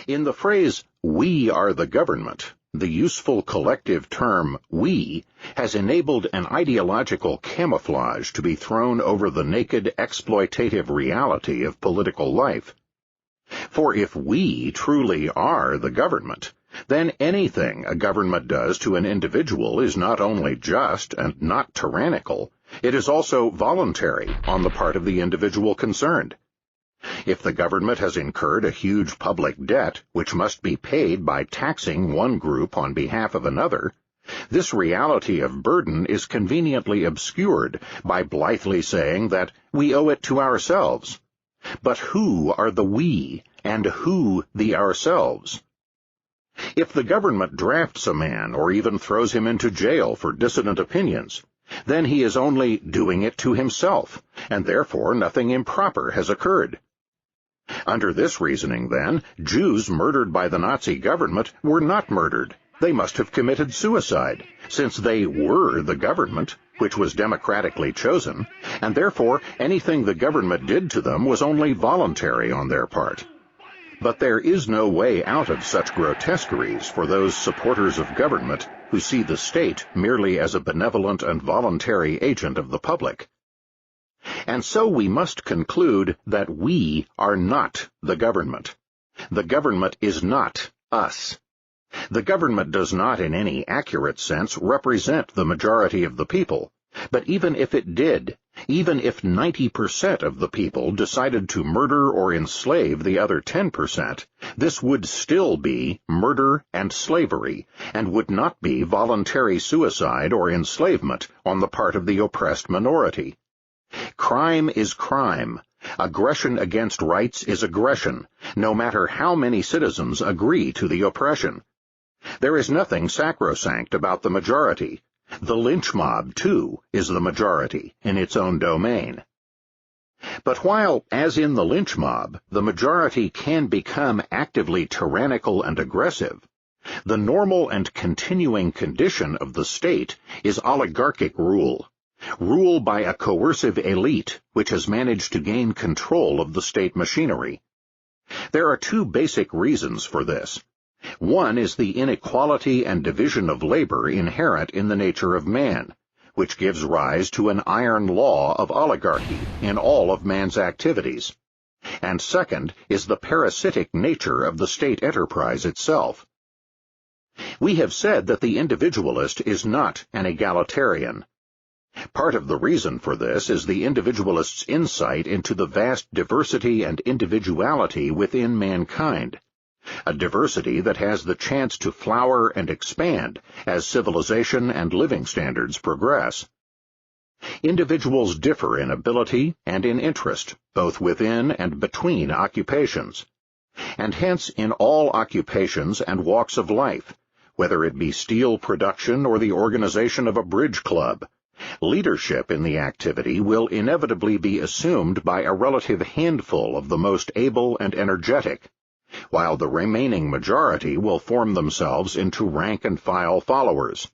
In the phrase, "we are the government," the useful collective term "we" has enabled an ideological camouflage to be thrown over the naked exploitative reality of political life. For if we truly are the government, then anything a government does to an individual is not only just and not tyrannical, it is also voluntary on the part of the individual concerned. If the government has incurred a huge public debt which must be paid by taxing one group on behalf of another, this reality of burden is conveniently obscured by blithely saying that we owe it to ourselves. But who are the we, and who the ourselves? If the government drafts a man or even throws him into jail for dissident opinions, then he is only doing it to himself, and therefore nothing improper has occurred. Under this reasoning, then, Jews murdered by the Nazi government were not murdered. They must have committed suicide, since they were the government, which was democratically chosen, and therefore anything the government did to them was only voluntary on their part. But there is no way out of such grotesqueries for those supporters of government who see the state merely as a benevolent and voluntary agent of the public. And so we must conclude that we are not the government. The government is not us. The government does not in any accurate sense represent the majority of the people, but even if it did, even if 90% of the people decided to murder or enslave the other 10%, this would still be murder and slavery, and would not be voluntary suicide or enslavement on the part of the oppressed minority. Crime is crime. Aggression against rights is aggression, no matter how many citizens agree to the oppression. There is nothing sacrosanct about the majority. The lynch mob, too, is the majority in its own domain. But while, as in the lynch mob, the majority can become actively tyrannical and aggressive, the normal and continuing condition of the state is oligarchic rule. Rule by a coercive elite which has managed to gain control of the state machinery. There are two basic reasons for this. One is the inequality and division of labor inherent in the nature of man, which gives rise to an iron law of oligarchy in all of man's activities. And second is the parasitic nature of the state enterprise itself. We have said that the individualist is not an egalitarian. Part of the reason for this is the individualist's insight into the vast diversity and individuality within mankind, a diversity that has the chance to flower and expand as civilization and living standards progress. Individuals differ in ability and in interest, both within and between occupations, and hence in all occupations and walks of life, whether it be steel production or the organization of a bridge club, leadership in the activity will inevitably be assumed by a relative handful of the most able and energetic, while the remaining majority will form themselves into rank-and-file followers.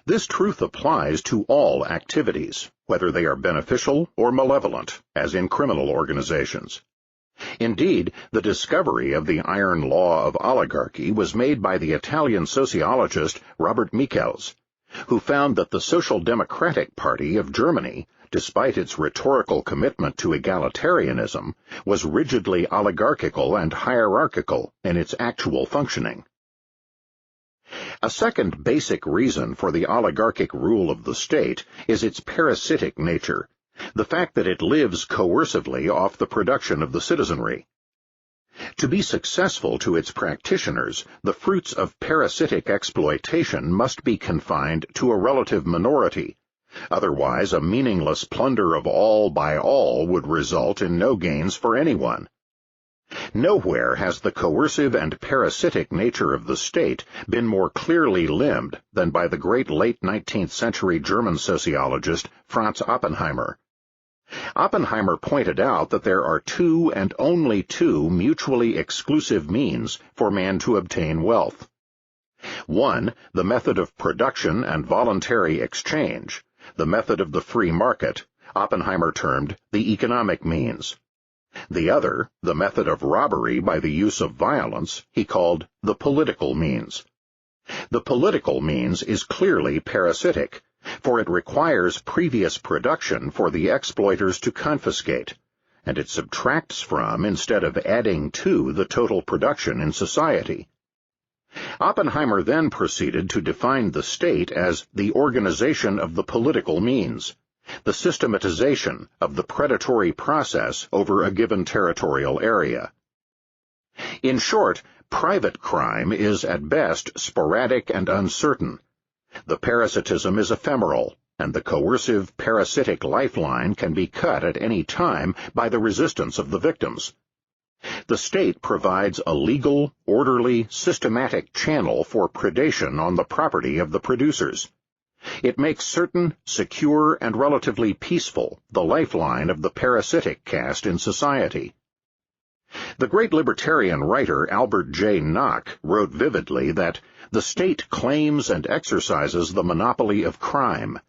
This truth applies to all activities, whether they are beneficial or malevolent, as in criminal organizations. Indeed, the discovery of the iron law of oligarchy was made by the Italian sociologist Robert Michels, who found that the Social Democratic Party of Germany, despite its rhetorical commitment to egalitarianism, was rigidly oligarchical and hierarchical in its actual functioning. A second basic reason for the oligarchic rule of the state is its parasitic nature, the fact that it lives coercively off the production of the citizenry. To be successful to its practitioners, the fruits of parasitic exploitation must be confined to a relative minority. Otherwise, a meaningless plunder of all by all would result in no gains for anyone. Nowhere has the coercive and parasitic nature of the state been more clearly limned than by the great late 19th century German sociologist Franz Oppenheimer. Oppenheimer pointed out that there are two and only two mutually exclusive means for man to obtain wealth. One, the method of production and voluntary exchange, the method of the free market, Oppenheimer termed the economic means. The other, the method of robbery by the use of violence, he called the political means. The political means is clearly parasitic, for it requires previous production for the exploiters to confiscate, and it subtracts from instead of adding to the total production in society. Oppenheimer then proceeded to define the state as the organization of the political means, the systematization of the predatory process over a given territorial area. In short, private crime is at best sporadic and uncertain. The parasitism is ephemeral, and the coercive parasitic lifeline can be cut at any time by the resistance of the victims. The state provides a legal, orderly, systematic channel for predation on the property of the producers. It makes certain, secure, and relatively peaceful the lifeline of the parasitic caste in society. The great libertarian writer Albert J. Nock wrote vividly that the state claims and exercises the monopoly of crime.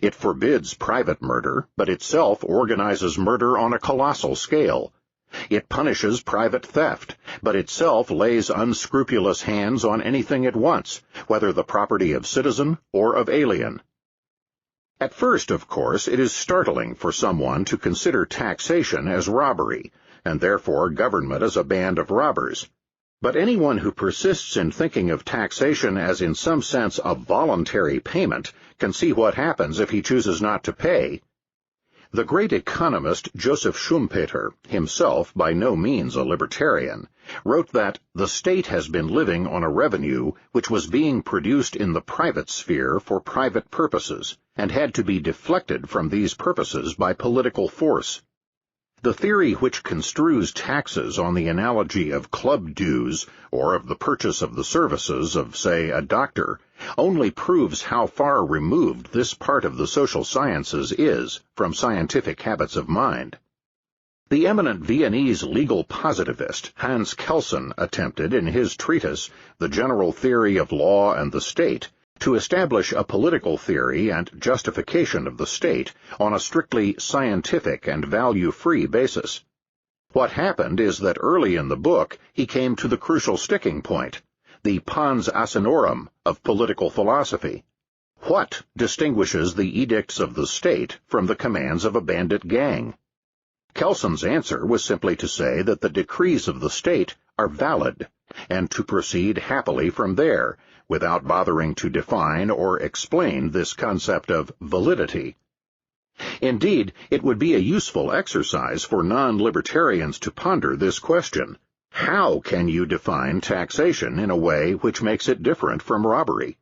It forbids private murder, but itself organizes murder on a colossal scale. It punishes private theft, but itself lays unscrupulous hands on anything it wants, whether the property of citizen or of alien. At first, of course, it is startling for someone to consider taxation as robbery, and therefore government as a band of robbers. But anyone who persists in thinking of taxation as in some sense a voluntary payment can see what happens if he chooses not to pay. The great economist Joseph Schumpeter, himself by no means a libertarian, wrote that the state has been living on a revenue which was being produced in the private sphere for private purposes, and had to be deflected from these purposes by political force. The theory which construes taxes on the analogy of club dues or of the purchase of the services of, say, a doctor, only proves how far removed this part of the social sciences is from scientific habits of mind. The eminent Viennese legal positivist Hans Kelsen attempted in his treatise, The General Theory of Law and the State, to establish a political theory and justification of the state on a strictly scientific and value-free basis. What happened is that early in the book he came to the crucial sticking point, the pons asinorum of political philosophy. What distinguishes the edicts of the state from the commands of a bandit gang? Kelsen's answer was simply to say that the decrees of the state are valid, and to proceed happily from there, without bothering to define or explain this concept of validity. Indeed, it would be a useful exercise for non-libertarians to ponder this question. How can you define taxation in a way which makes it different from robbery?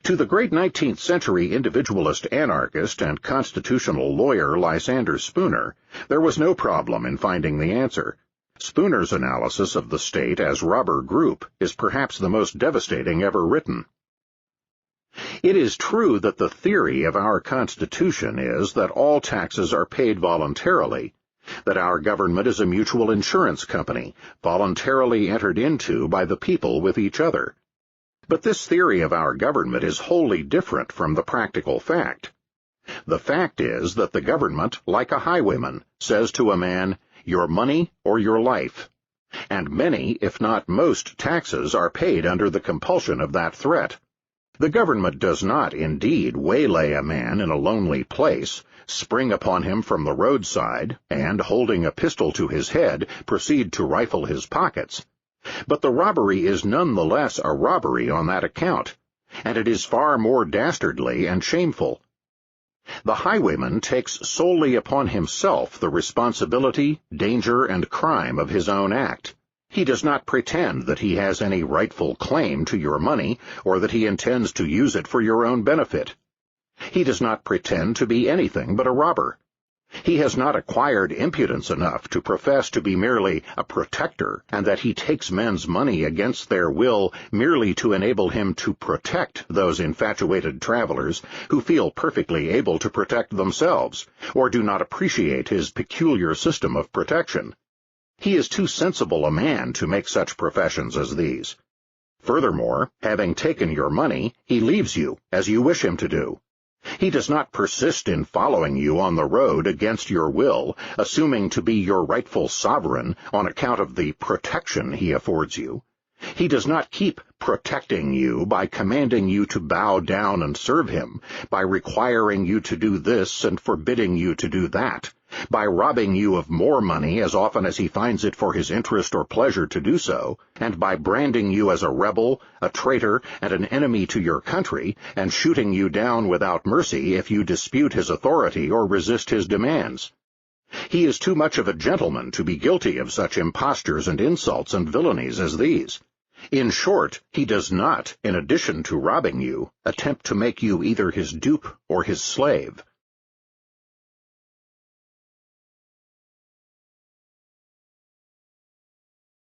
To the great 19th century individualist anarchist and constitutional lawyer Lysander Spooner, there was no problem in finding the answer. Spooner's analysis of the state as robber group is perhaps the most devastating ever written. It is true that the theory of our Constitution is that all taxes are paid voluntarily, that our government is a mutual insurance company, voluntarily entered into by the people with each other. But this theory of our government is wholly different from the practical fact. The fact is that the government, like a highwayman, says to a man, "Your money or your life," and many, if not most, taxes are paid under the compulsion of that threat. The government does not, indeed, waylay a man in a lonely place, spring upon him from the roadside, and, holding a pistol to his head, proceed to rifle his pockets. But the robbery is none the less a robbery on that account, and it is far more dastardly and shameful. The highwayman takes solely upon himself the responsibility, danger, and crime of his own act. He does not pretend that he has any rightful claim to your money, or that he intends to use it for your own benefit. He does not pretend to be anything but a robber. He has not acquired impudence enough to profess to be merely a protector, and that he takes men's money against their will merely to enable him to protect those infatuated travelers who feel perfectly able to protect themselves, or do not appreciate his peculiar system of protection. He is too sensible a man to make such professions as these. Furthermore, having taken your money, he leaves you, as you wish him to do. He does not persist in following you on the road against your will, assuming to be your rightful sovereign on account of the protection he affords you. He does not keep protecting you by commanding you to bow down and serve him, by requiring you to do this and forbidding you to do that, by robbing you of more money as often as he finds it for his interest or pleasure to do so, and by branding you as a rebel, a traitor, and an enemy to your country, and shooting you down without mercy if you dispute his authority or resist his demands. He is too much of a gentleman to be guilty of such impostures and insults and villainies as these. In short, he does not, in addition to robbing you, attempt to make you either his dupe or his slave.